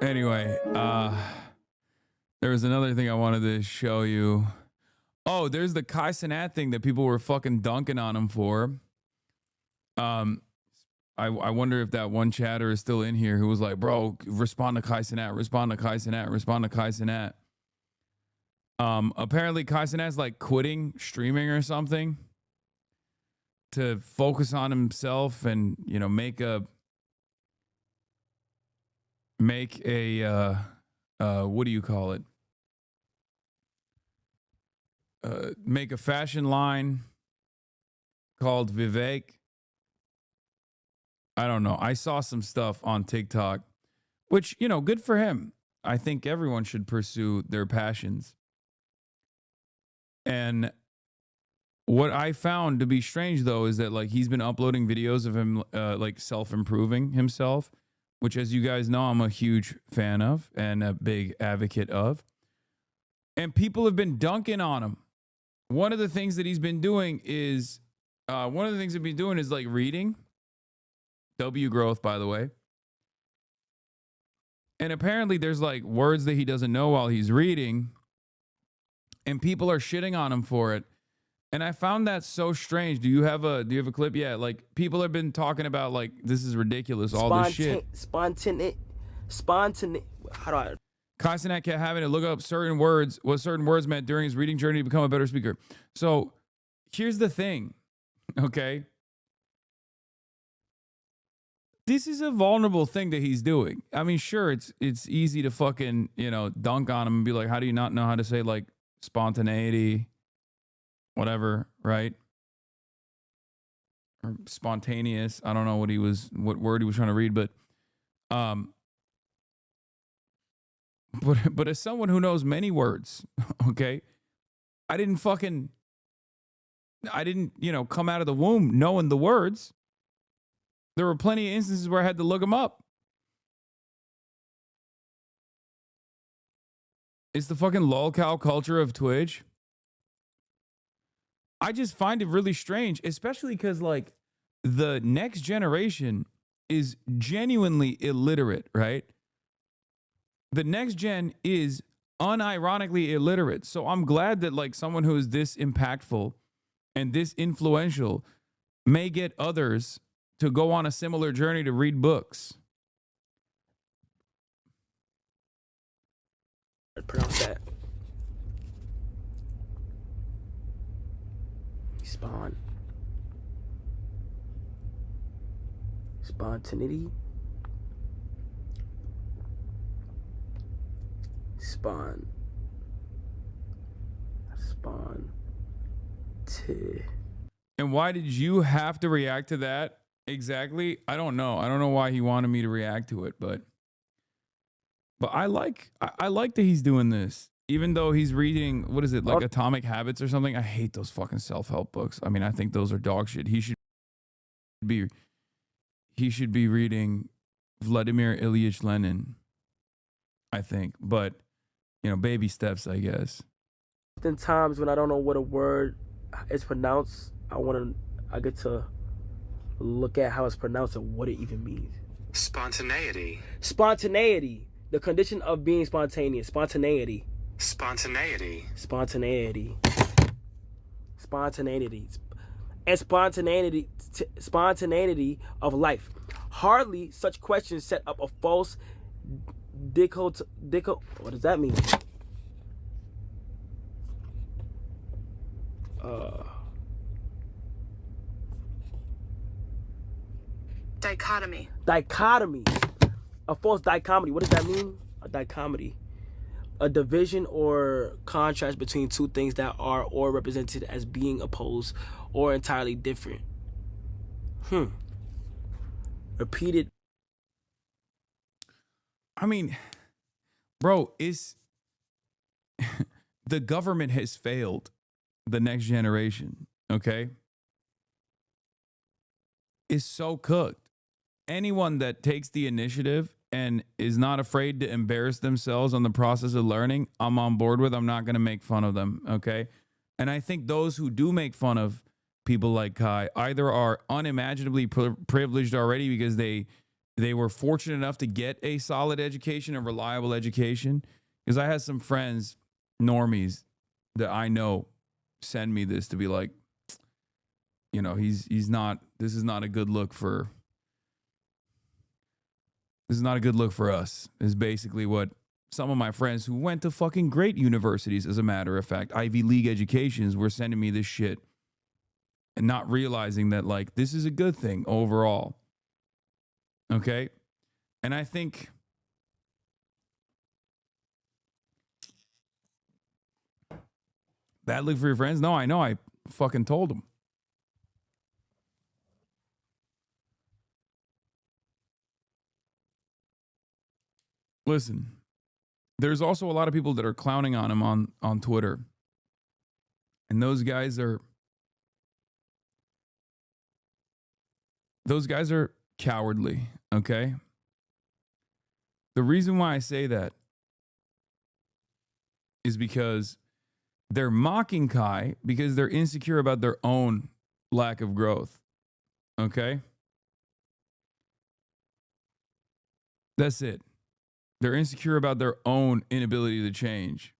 Anyway, there was another thing I wanted to show you. Oh, there's the HasanAbi thing that people were fucking dunking on him for. I wonder if that one chatter is still in here who was like, bro, respond to HasanAbi, respond to HasanAbi, respond to HasanAbi. Apparently HasanAbi's like quitting streaming or something to focus on himself and, you know, make a what do you call it? Make a fashion line called Vivek. I don't know. I saw some stuff on TikTok, which, you know, good for him. I think everyone should pursue their passions. And what I found to be strange, though, is that like he's been uploading videos of him like self-improving himself, which, as you guys know, I'm a huge fan of and a big advocate of. And people have been dunking on him. One of the things that he's been doing is like reading. W growth, by the way. And apparently there's like words that he doesn't know while he's reading, and people are shitting on him for it. And I found that so strange. Do you have a clip? Yeah, like people have been talking about like this is ridiculous, all this shit. Spontaneous. How do I? HasanAbi kept having to look up certain words, what certain words meant during his reading journey to become a better speaker. So here's the thing, okay? This is a vulnerable thing that he's doing. I mean, sure, it's easy to fucking, you know, dunk on him and be like, how do you not know how to say like spontaneity, whatever, right? Or spontaneous. I don't know what word he was trying to read, but as someone who knows many words, okay, I didn't, you know, come out of the womb knowing the words. There were plenty of instances where I had to look them up. It's the fucking lolcow culture of Twitch. I just find it really strange, especially because like the next generation is genuinely illiterate, right? The next gen is unironically illiterate. So I'm glad that like someone who is this impactful and this influential may get others to go on a similar journey to read books. Pronounce that. Spontaneity. And why did you have to react to that exactly? I don't know. I don't know why he wanted me to react to it, but I like that he's doing this, even though he's reading, what is it, like Atomic Habits or something? I hate those fucking self-help books. I mean, I think those are dog shit. He should be reading Vladimir Ilyich Lenin, I think, but you know, baby steps, I guess. Oftentimes when I don't know what a word is pronounced, I get to look at how it's pronounced and what it even means. Spontaneity. Spontaneity. The condition of being spontaneous. Spontaneity. Spontaneity. Spontaneity. Spontaneity. And spontaneity of life. Hardly such questions set up a false what does that mean? Dichotomy. Dichotomy. A false dichotomy. What does that mean? A dichotomy. A division or contrast between two things that are or represented as being opposed or entirely different. Repeated. I mean, bro, the government has failed the next generation, okay? Is so cooked. Anyone that takes the initiative and is not afraid to embarrass themselves on the process of learning, I'm on board with. I'm not going to make fun of them, okay? And I think those who do make fun of people like Kai either are unimaginably privileged already because they they were fortunate enough to get a solid education, a reliable education. Because I had some friends, normies, that I know send me this to be like, you know, he's not, this is not a good look for us, is basically what some of my friends who went to fucking great universities, as a matter of fact, Ivy League educations, were sending me this shit and not realizing that, like, this is a good thing overall. Okay? And I think bad look for your friends? No, I know. I fucking told them. Listen, there's also a lot of people that are clowning on him on Twitter. And those guys are cowardly, okay? The reason why I say that is because they're mocking Kai because they're insecure about their own lack of growth, okay? That's it. They're insecure about their own inability to change.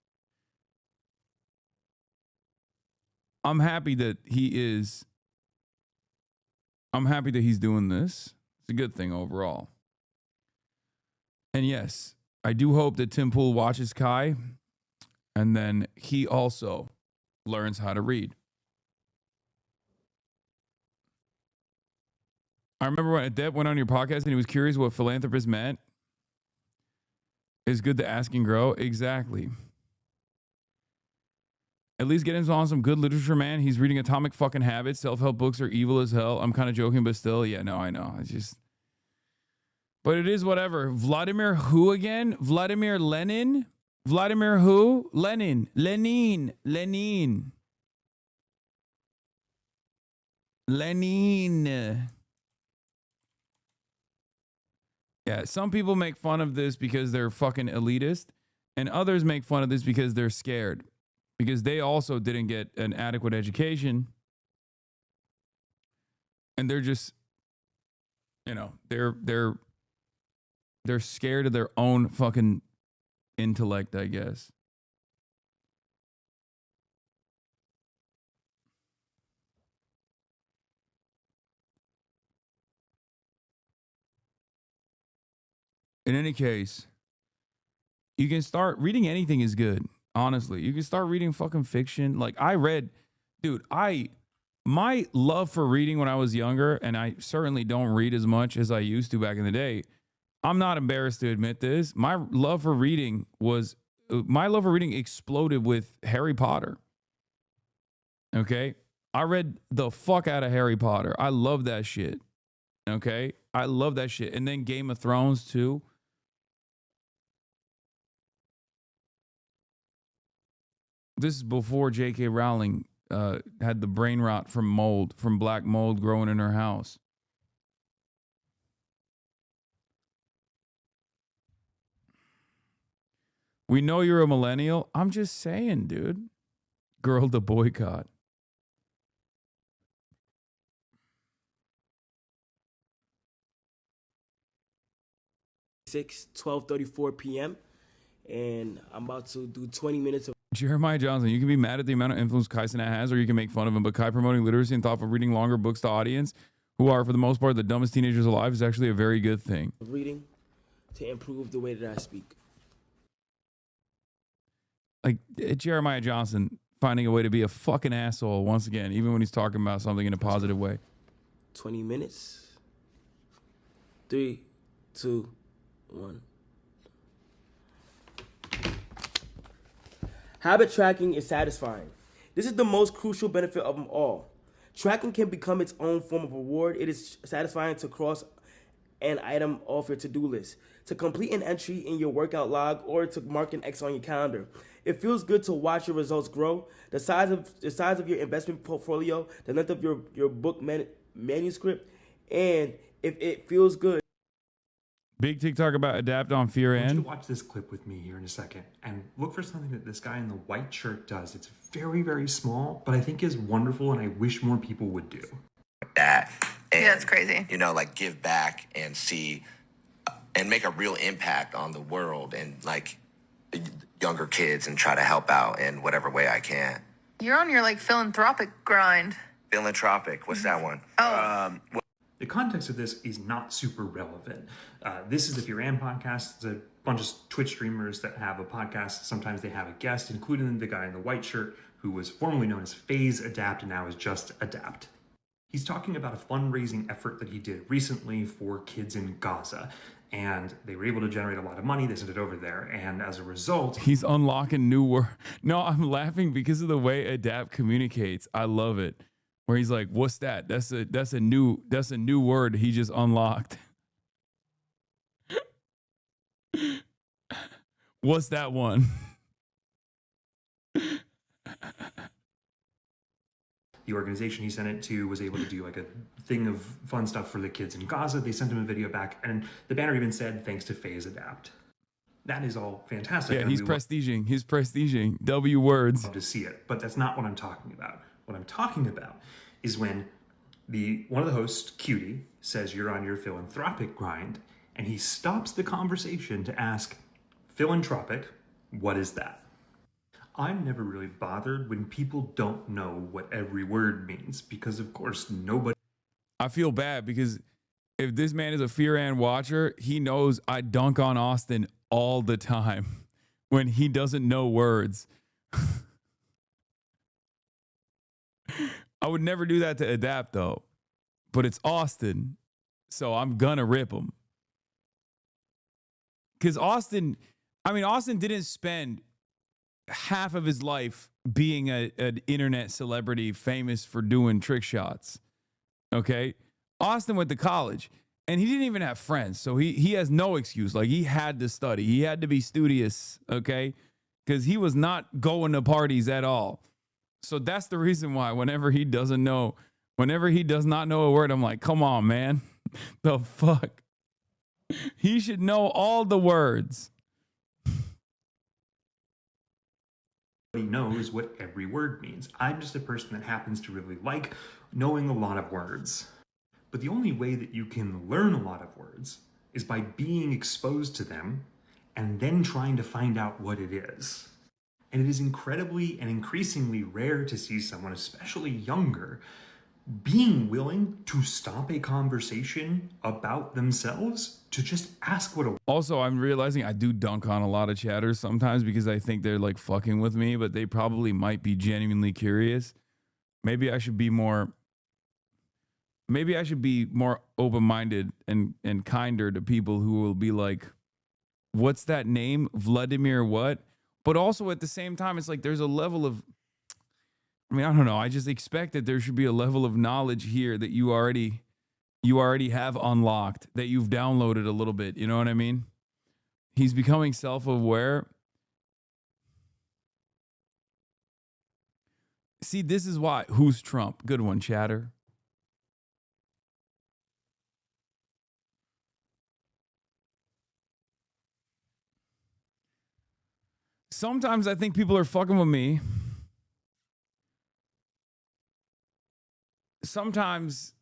I'm happy that he's doing this. It's a good thing overall. And yes, I do hope that Tim Pool watches Kai and then he also learns how to read. I remember when Adept went on your podcast and he was curious what philanthropist meant. It's good to ask and grow. Exactly. At least get him on some good literature, man. He's reading Atomic fucking Habits. Self-help books are evil as hell. I'm kind of joking, but still, yeah, no, I know. It's just, but it is whatever. Vladimir who again? Vladimir Lenin? Vladimir who? Lenin. Lenin. Yeah, some people make fun of this because they're fucking elitist, and others make fun of this because they're scared, because they also didn't get an adequate education, and they're just, you know, they're scared of their own fucking intellect, I guess. In any case, you can start reading anything is good. Honestly, you can start reading fucking fiction. Like I read, dude, my love for reading when I was younger, and I certainly don't read as much as I used to back in the day. I'm not embarrassed to admit this. My love for reading exploded with Harry Potter. Okay? I read the fuck out of Harry Potter. I love that shit. Okay? I love that shit. And then Game of Thrones too. This is before J.K. Rowling had the brain rot from black mold growing in her house. We know you're a millennial. I'm just saying, dude. Girl to boycott. Six 12:34 p.m. and I'm about to do 20 minutes of Jeremiah Johnson, you can be mad at the amount of influence Kai Cenat has, or you can make fun of him, but Kai promoting literacy and thoughtful reading longer books to audience who are, for the most part, the dumbest teenagers alive is actually a very good thing. reading to improve the way that I speak. Like Jeremiah Johnson finding a way to be a fucking asshole once again, even when he's talking about something in a positive way. 20 minutes. 3, 2, 1. Habit tracking is satisfying. This is the most crucial benefit of them all. Tracking can become its own form of reward. It is satisfying to cross an item off your to-do list, to complete an entry in your workout log, or to mark an X on your calendar. It feels good to watch your results grow. The size of your investment portfolio, the length of your book manuscript, and if it feels good. Big TikTok about adapt on fear I want you and to watch this clip with me here in a second and look for something that this guy in the white shirt does. It's very, very small, but I think is wonderful and I wish more people would do. That. And, Yeah, it's crazy. You know, like give back and see and make a real impact on the world and like younger kids and try to help out in whatever way I can. You're on your like philanthropic grind. Philanthropic, what's that one? The context of this is not super relevant. This is the Fear and podcast. It's a bunch of Twitch streamers that have a podcast. Sometimes they have a guest, including the guy in the white shirt who was formerly known as Phase Adapt and now is just Adapt. He's talking about a fundraising effort that he did recently for kids in Gaza. And they were able to generate a lot of money. They sent it over there. And as a result, He's unlocking new word. No, I'm laughing because of the way Adapt communicates. I love it. Where he's like, "What's that? That's a new word he just unlocked." What's that one? the organization he sent it to was able to do like a thing of fun stuff for the kids in Gaza. They sent him a video back, and the banner even said, "Thanks to Phase Adapt." That is all fantastic. Yeah, he's prestiging. He's prestiging. W words. Love to see it, but that's not what I'm talking about. What I'm talking about is when one of the hosts, Cutie, says you're on your philanthropic grind, and he stops the conversation to ask, "Philanthropic, what is that?" I'm never really bothered when people don't know what every word means, because of course nobody. I feel bad because if this man is a Fear and watcher, he knows I dunk on Austin all the time when he doesn't know words. I would never do that to Adapt though, but it's Austin, so I'm gonna rip him. Because Austin didn't spend half of his life being an internet celebrity famous for doing trick shots. Okay? Austin went to college and he didn't even have friends. So he has no excuse. Like, he had to study. He had to be studious, okay? Because he was not going to parties at all. So that's the reason why whenever he does not know a word, I'm like, come on, man. The fuck? He should know all the words. knows what every word means. I'm just a person that happens to really like knowing a lot of words. But the only way that you can learn a lot of words is by being exposed to them and then trying to find out what it is. And it is incredibly and increasingly rare to see someone, especially younger, being willing to stop a conversation about themselves to just ask what a... Also, I'm realizing I do dunk on a lot of chatters sometimes because I think they're like fucking with me, but they probably might be genuinely curious. Maybe I should be more open-minded and kinder to people who will be like, what's that name? Vladimir what? But also at the same time, it's like there's a level of, I mean, I don't know. I just expect that there should be a level of knowledge here that you already have unlocked, that you've downloaded a little bit. You know what I mean? He's becoming self-aware. See, this is why. Who's Trump? Good one, chatter. Sometimes I think people are fucking with me. Sometimes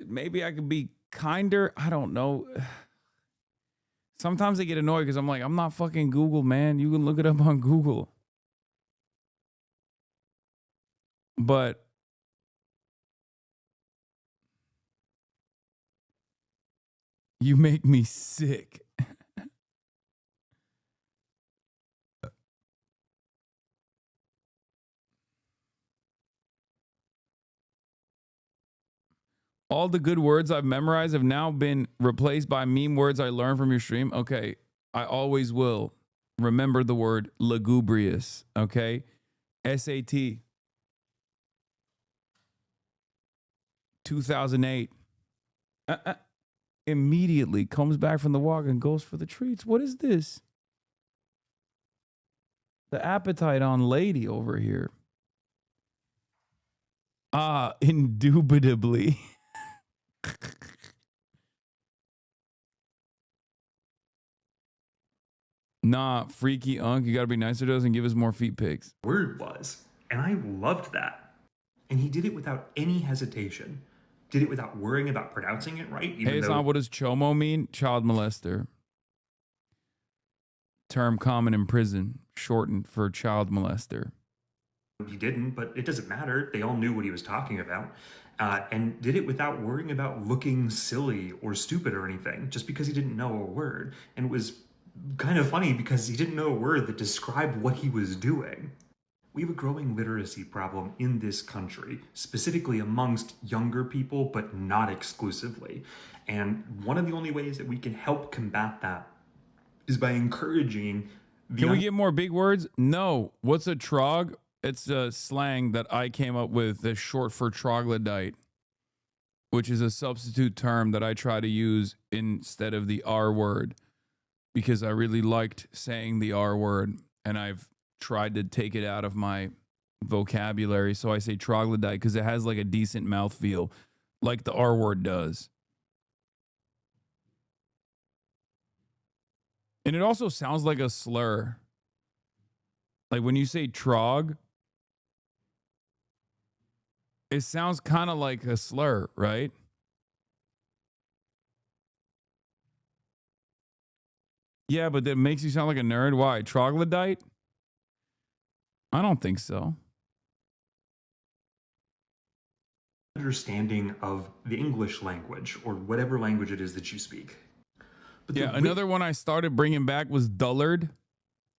maybe I could be kinder. I don't know. Sometimes I get annoyed because I'm like, I'm not fucking Google, man. You can look it up on Google. But you make me sick. All the good words I've memorized have now been replaced by meme words I learned from your stream. Okay, I always will remember the word lugubrious. Okay, SAT 2008. Immediately comes back from the walk and goes for the treats. What is this? The appetite on lady over here. Indubitably. Nah, freaky unk, you gotta be nicer to us and give us more feet pics. Word was, and I loved that. And he did it without any hesitation. Did it without worrying about pronouncing it right. Hey, Hasan, what does chomo mean? Child molester. term common in prison, shortened for child molester. He didn't, but it doesn't matter. They all knew what he was talking about, and did it without worrying about looking silly or stupid or anything, just because he didn't know a word. And it was kind of funny because he didn't know a word that described what he was doing. We have a growing literacy problem in this country, specifically amongst younger people, but not exclusively. And one of the only ways that we can help combat that is by encouraging the... Can we get more big words? No. What's a trog? It's a slang that I came up with that's short for troglodyte, which is a substitute term that I try to use instead of the R word because I really liked saying the R word, and I've tried to take it out of my vocabulary. So I say troglodyte because it has like a decent mouthfeel, like the R word does. And it also sounds like a slur. Like when you say trog, it sounds kind of like a slur, right? Yeah, but that makes you sound like a nerd. Why? Troglodyte? I don't think so. Understanding of the English language or whatever language it is that you speak. But Yeah, another one I started bringing back was dullard.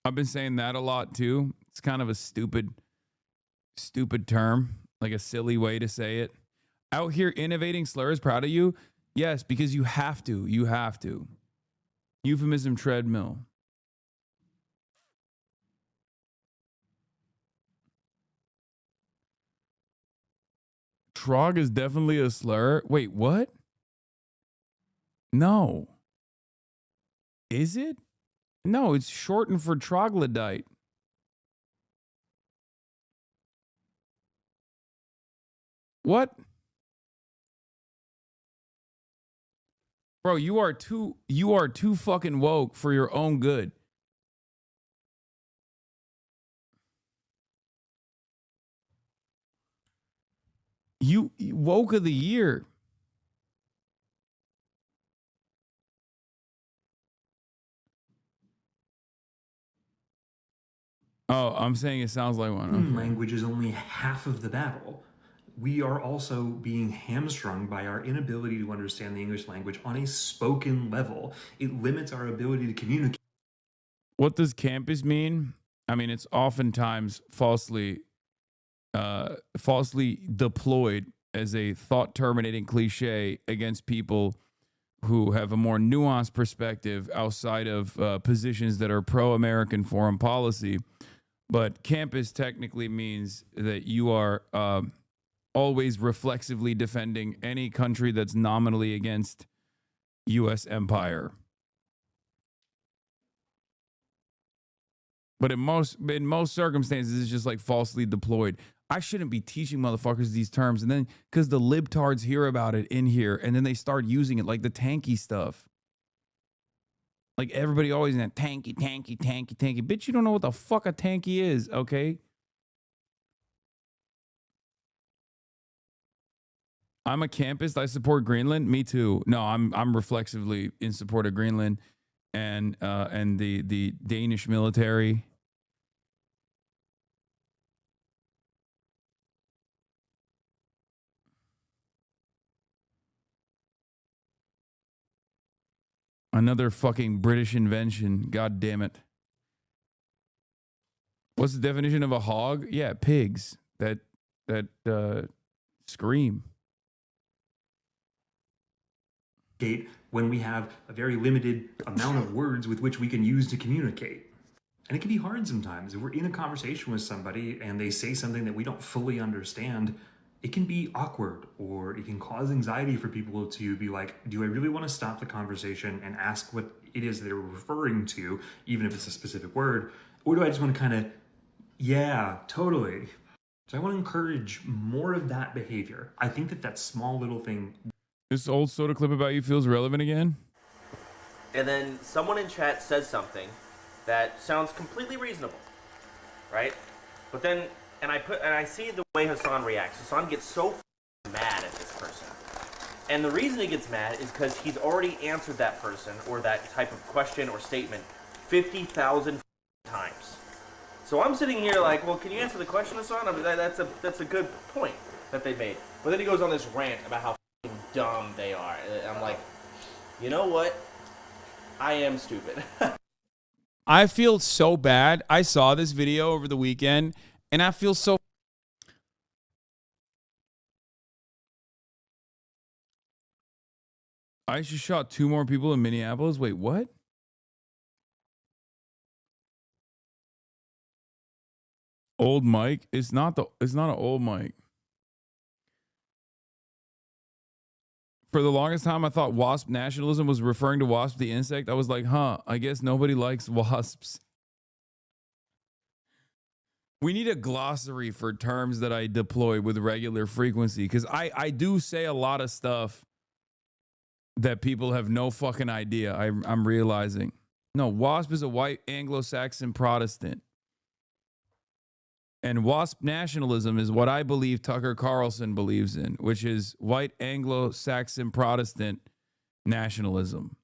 I've been saying that a lot too. It's kind of a stupid term, like a silly way to say it. Out here innovating slurs, proud of you. Yes, because you have to. You have to. Euphemism treadmill. Trog is definitely a slur. Wait, what? No. Is it? No, it's shortened for troglodyte. What? Bro, you are too fucking woke for your own good. You woke of the year. Oh, I'm saying it sounds like one. Okay. Language is only half of the battle. We are also being hamstrung by our inability to understand the English language on a spoken level. It limits our ability to communicate. What does campus mean? I mean, it's oftentimes falsely deployed as a thought-terminating cliche against people who have a more nuanced perspective outside of positions that are pro-American foreign policy. But campus technically means that you are always reflexively defending any country that's nominally against U.S. empire. But in most circumstances, it's just like falsely deployed. I shouldn't be teaching motherfuckers these terms. And then because the libtards hear about it in here and then they start using it like the tanky stuff. Like everybody always in that tanky. Bitch, you don't know what the fuck a tanky is, okay? I'm a campist. I support Greenland. Me too. No, I'm reflexively in support of Greenland and the Danish military. Another fucking British invention. God damn it. What's the definition of a hog? Yeah, pigs that scream. When we have a very limited amount of words with which we can use to communicate. And it can be hard sometimes. If we're in a conversation with somebody and they say something that we don't fully understand, it can be awkward, or it can cause anxiety for people to be like, do I really want to stop the conversation and ask what it is they're referring to, even if it's a specific word? Or do I just want to kind of, yeah, totally. So I want to encourage more of that behavior. I think that small little thing. This old soda clip about you feels relevant again? And then someone in chat says something that sounds completely reasonable, right? But then, and I see the way Hasan reacts. Hasan gets so mad at this person. And the reason he gets mad is because he's already answered that person or that type of question or statement 50,000 times. So I'm sitting here like, well, can you answer the question, Hasan? I mean, that's a good point that they made. But then he goes on this rant about how dumb they are. I'm like, you know what? I am stupid. I feel so bad. I saw this video over the weekend, and I feel so... I just shot 2 more people in Minneapolis. Wait, what? Old Mike? It's not an old Mike. For the longest time, I thought wasp nationalism was referring to wasp the insect. I was like, I guess nobody likes wasps. We need a glossary for terms that I deploy with regular frequency, because I do say a lot of stuff that people have no fucking idea. I'm realizing. No, wasp is a white Anglo-Saxon Protestant. And wasp nationalism is what I believe Tucker Carlson believes in, which is white Anglo-Saxon Protestant nationalism.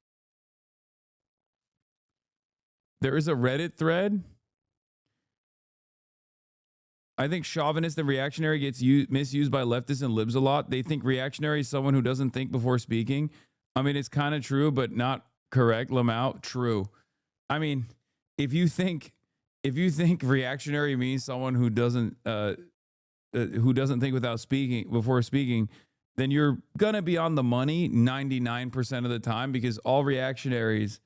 There is a Reddit thread. I think chauvinist and reactionary gets misused by leftists and libs a lot. They think reactionary is someone who doesn't think before speaking. I mean, it's kind of true, but not correct. Lamau, true. I mean, if you think reactionary means someone who doesn't think before speaking, then you're gonna be on the money 99% of the time, because all reactionaries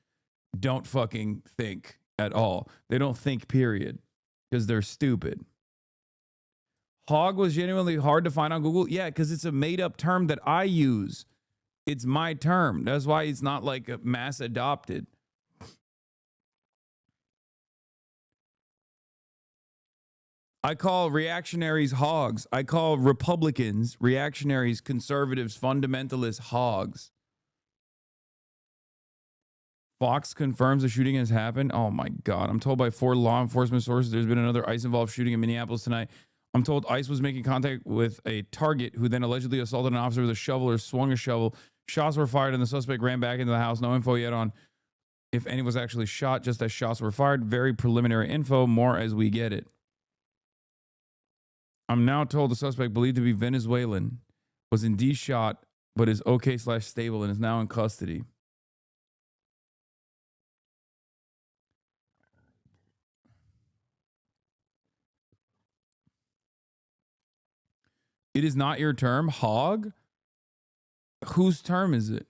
don't fucking think at all. They don't think, period, because they're stupid. Hog was genuinely hard to find on Google. Yeah, because it's a made-up term that I use. It's my term. That's why it's not like a mass adopted. I call reactionaries hogs. I call Republicans, reactionaries, conservatives, fundamentalists hogs. Fox confirms the shooting has happened. Oh my God. I'm told by 4 law enforcement sources there's been another ICE-involved shooting in Minneapolis tonight. I'm told ICE was making contact with a target who then allegedly assaulted an officer with a shovel or swung a shovel. Shots were fired and the suspect ran back into the house. No info yet on if any was actually shot, just as shots were fired. Very preliminary info. More as we get it. I'm now told the suspect, believed to be Venezuelan, was indeed shot, but is okay/stable and is now in custody. It is not your term, hog? Whose term is it?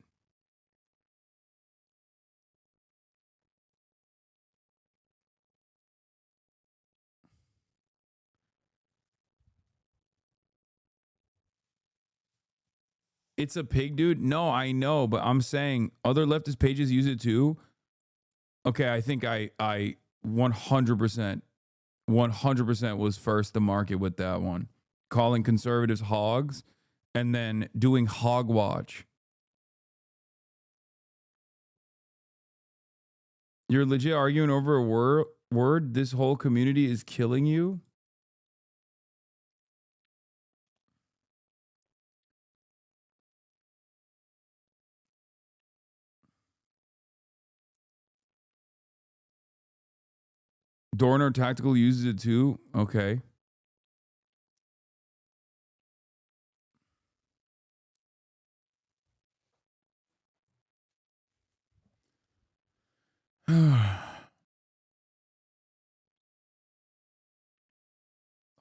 It's a pig, dude. No, I know, but I'm saying other leftist pages use it too. Okay, I think I 100% was first to market with that one. Calling conservatives hogs and then doing hog watch. You're legit arguing over a word? This whole community is killing you? Dorner Tactical uses it too? Okay.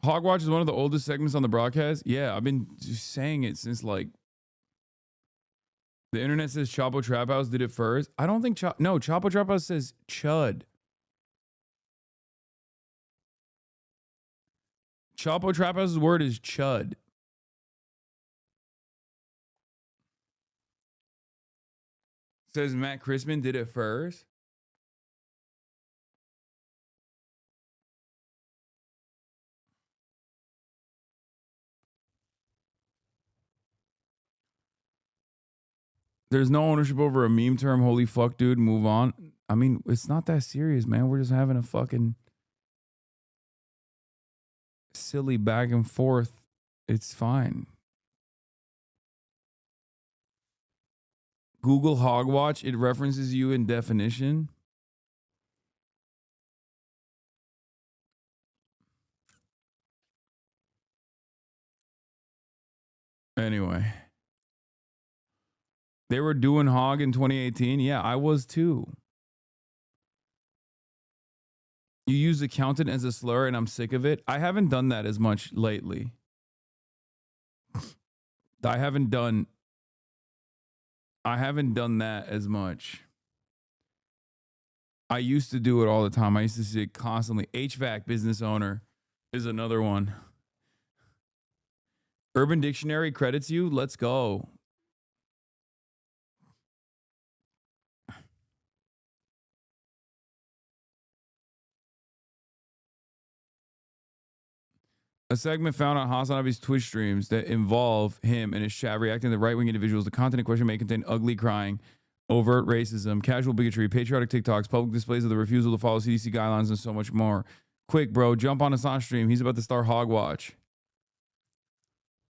Hogwatch is one of the oldest segments on the broadcast. Yeah, I've been just saying it since like the internet says Chapo Trap House did it first. I don't think Chapo Trap House says Chud. Chapo Trap House's word is Chud. Says Matt Christman did it first. There's no ownership over a meme term. Holy fuck, dude. Move on. I mean, it's not that serious, man. We're just having a fucking silly back and forth. It's fine. Google Hogwatch. It references you in definition. Anyway. They were doing hog in 2018. Yeah, I was too. You use accountant as a slur and I'm sick of it. I haven't done that as much lately. I haven't done that as much. I used to do it all the time. I used to see it constantly. HVAC business owner is another one. Urban Dictionary credits you. Let's go. A segment found on HasanAbi's Twitch streams that involve him and his chat reacting to right-wing individuals. The content in question may contain ugly crying, overt racism, casual bigotry, patriotic TikToks, public displays of the refusal to follow CDC guidelines, and so much more. Quick, bro, jump on Hasan's stream. He's about to start Hogwatch.